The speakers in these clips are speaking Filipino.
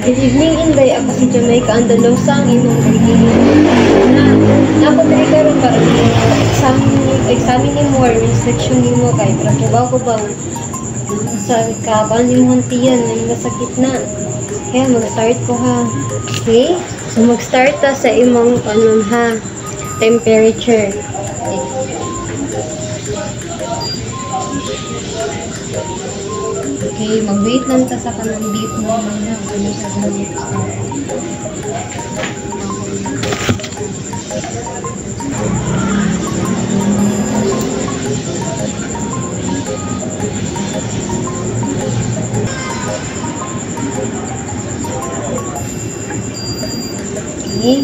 Good evening, Inday. Ako si Jamaica Andalosa, ang imong kaibigan. Napatry ka rin para examine ni mo or inspection ni mo kay trabaho ko bang sa kaban yung hantiyan na yung nasakit na. Kaya mag-start ko ha. Okay? So mag-start ta sa imong ha, temperature. Okay, mag-wait lang ta sa kanang beat mo na ano sa ganit. Okay.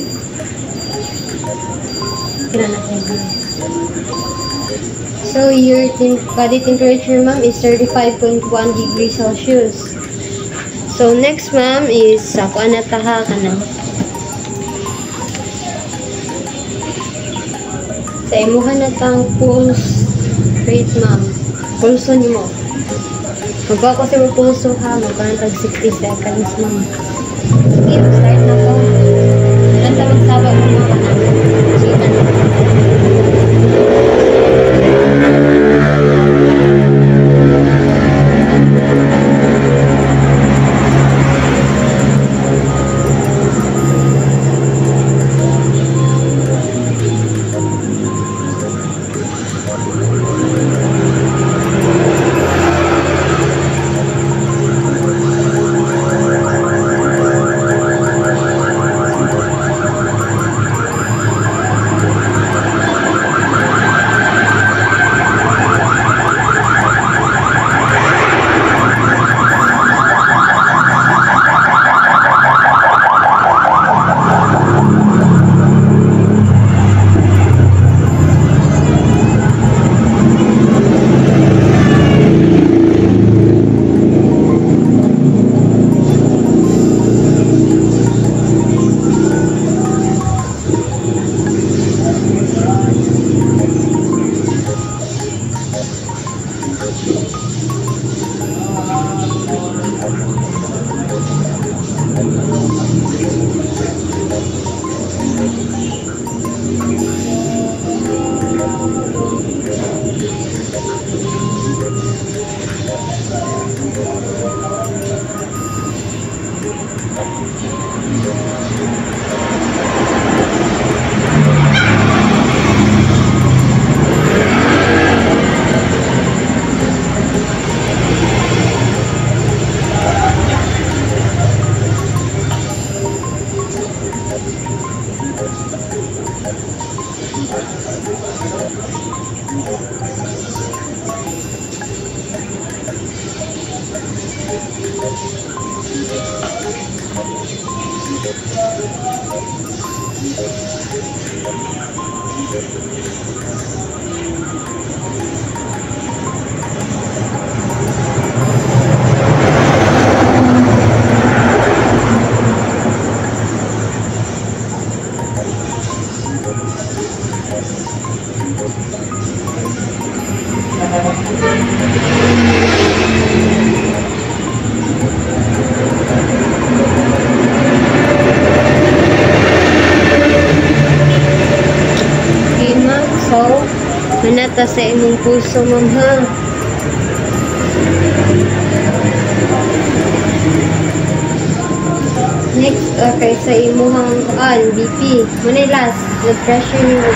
Kira natin. So, your body temperature, ma'am, is 35.1 degrees Celsius. So, next, ma'am, is ako anataha ka na. Sa imuha na tang pulse rate, ma'am. Pulso niyo mo. Magbawa ko sa pulso ha. Magbanatag 60 seconds, ma'am. Okay, start na po. Ilan ta magsabag mo mga kanan. Sige na. Manata sa imong pulso, ma'am, ha? Next, okay, sa imuhang BP. Muna last, blood pressure niyo.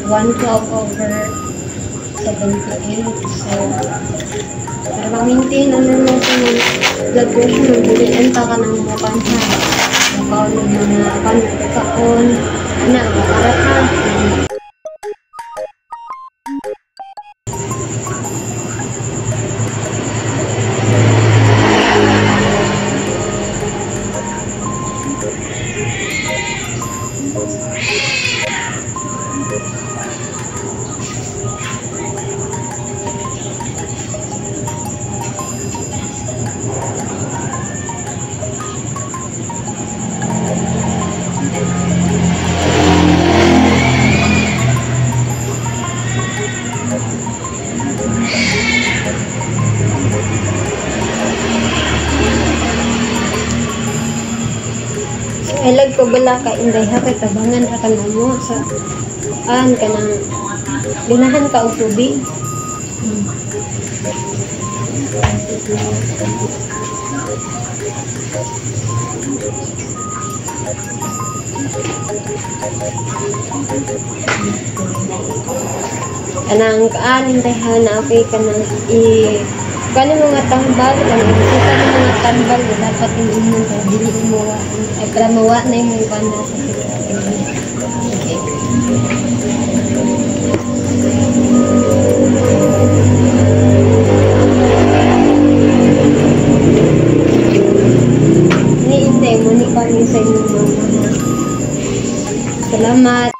112/78. So, para ma-maintain ano mo sa blood pressure, magbulian pa ka ng mukan ha. Makaon ng mga panakaon, na, makarat ha. Ilag ko bala ka inday ha kay tabangan ra ka namo sa kanang ginahan ka og tubig. Kanang inday ha na okay kanang kani mga tambal, kanang isa ng mga tambal na dapat inuman ka, dili mo ay para mawa na yung mga na sa okay. Niintay mo ni kami sa inyong mga. Salamat.